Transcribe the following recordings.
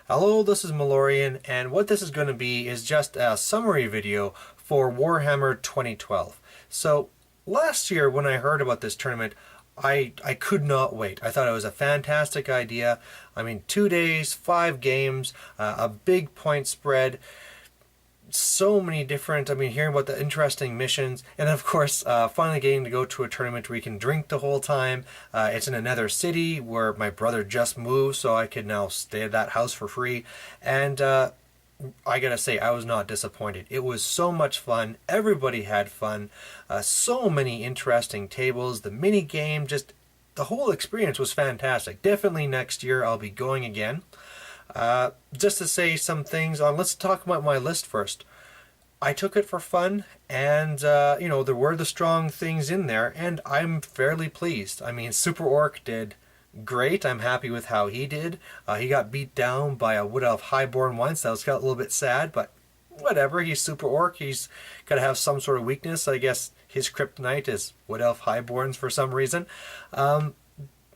Hello, this is Malorian, and what this is going to be is just a summary video for Warhammer 2012. So, last year when I heard about this tournament, I could not wait. I thought it was a fantastic idea. I mean, 2 days, 5 games, a big point spread, so many different, hearing about the interesting missions, and of course, finally getting to go to a tournament where you can drink the whole time. It's in another city where my brother just moved, so I could now stay at that house for free. And I gotta say, I was not disappointed. It was so much fun. Everybody had fun. So many interesting tables. The mini game, just the whole experience was fantastic. Definitely next year I'll be going again. Just to say some things on, let's talk about my list first. I took it for fun, and there were the strong things in there, and I'm fairly pleased. I mean, Super Orc did great. I'm happy with how he did. He got beat down by a Wood Elf Highborn once. That was a little bit sad, but whatever. He's Super Orc. He's got to have some sort of weakness. I guess his kryptonite is Wood Elf Highborns for some reason.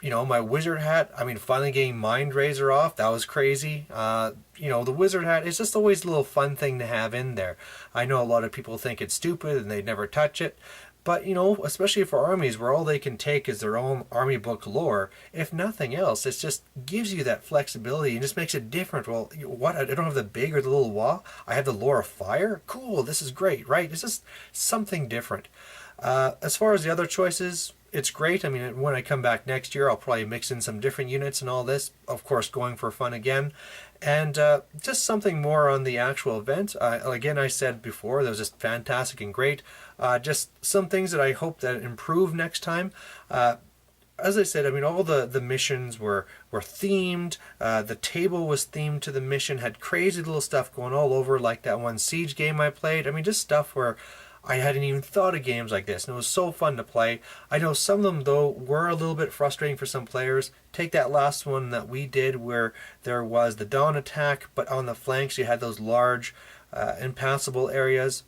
My wizard hat, finally getting Mind Razor off, that was crazy. The wizard hat is just always a little fun thing to have in there. I know a lot of people think it's stupid and they never touch it, but, especially for armies where all they can take is their own army book lore, if nothing else, it just gives you that flexibility and just makes it different. Well, what, I don't have the big or the little wah, I have the lore of fire? Cool, this is great, right? It's just something different. As far as the other choices, it's great. When I come back next year, I'll probably mix in some different units and all this. Of course, going for fun again. And just something more on the actual event. Again, I said before, that was just fantastic and great. Just some things that I hope that improve next time. As I said, all the missions were themed. The table was themed to the mission, had crazy little stuff going all over, like that one Siege game I played. Just stuff where I hadn't even thought of games like this, and it was so fun to play. I know some of them, though, were a little bit frustrating for some players. Take that last one that we did where there was the dawn attack, but on the flanks you had those large, impassable areas.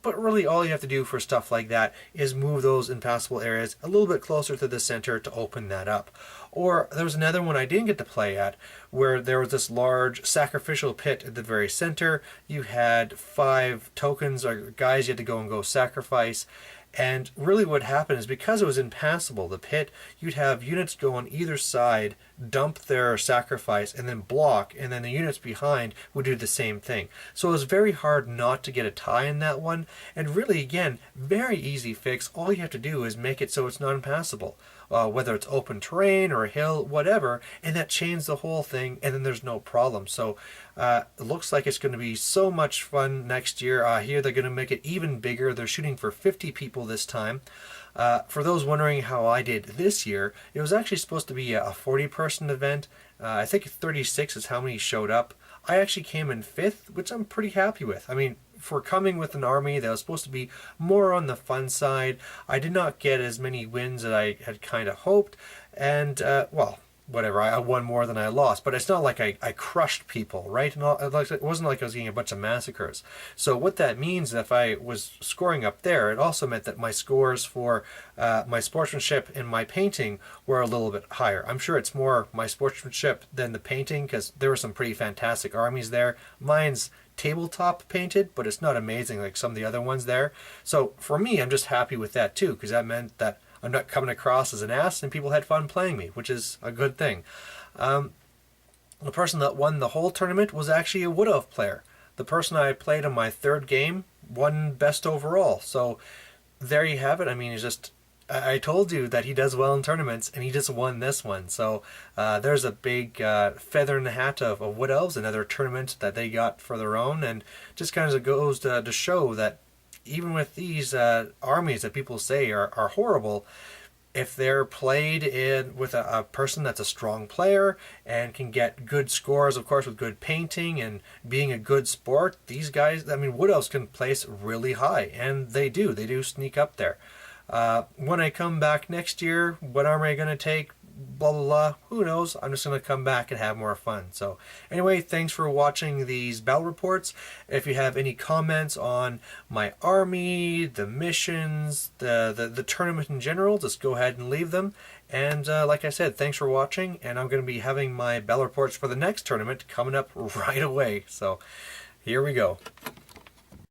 But really all you have to do for stuff like that is move those impassable areas a little bit closer to the center to open that up. Or there was another one I didn't get to play at where there was this large sacrificial pit at the very center. You had 5 tokens or guys you had to go sacrifice. And really what happened is because it was impassable, the pit, you'd have units go on either side, dump their sacrifice, and then block, and then the units behind would do the same thing. So it was very hard not to get a tie in that one, and really, again, very easy fix. All you have to do is make it so it's not impassable. Whether it's open terrain or a hill, whatever, and that changes the whole thing, and then there's no problem. So it looks like it's going to be so much fun next year. Here they're going to make it even bigger. They're shooting for 50 people this time. For those wondering how I did this year, it was actually supposed to be a 40-person event. I think 36 is how many showed up. I actually came in 5th, which I'm pretty happy with. For coming with an army that was supposed to be more on the fun side, I did not get as many wins as I had kind of hoped, and whatever, I won more than I lost, but it's not like I crushed people, right? It wasn't like I was getting a bunch of massacres. So what that means, if I was scoring up there, it also meant that my scores for my sportsmanship and my painting were a little bit higher. I'm sure it's more my sportsmanship than the painting, because there were some pretty fantastic armies there. Mine's tabletop painted, but it's not amazing like some of the other ones there. So for me, I'm just happy with that too, because that meant that I'm not coming across as an ass and people had fun playing me, which is a good thing. The person that won the whole tournament was actually a Wood Elf player. The person I played on my 3rd game won best overall. So there you have it. He's just, I told you that he does well in tournaments, and he just won this one. So there's a big feather in the hat of Wood Elves, another tournament that they got for their own, and just kind of goes to show that even with these armies that people say are horrible, if they're played with a person that's a strong player and can get good scores, of course, with good painting and being a good sport, these guys, Wood Elves can place really high, and they do sneak up there. When I come back next year, what army am I going to take? blah blah blah. Who knows? I'm just gonna come back and have more fun. So anyway, thanks for watching these battle reports. If you have any comments on my army, the missions, the tournament in general, just go ahead and leave them. And like I said, thanks for watching, and I'm going to be having my battle reports for the next tournament coming up right away. So here we go.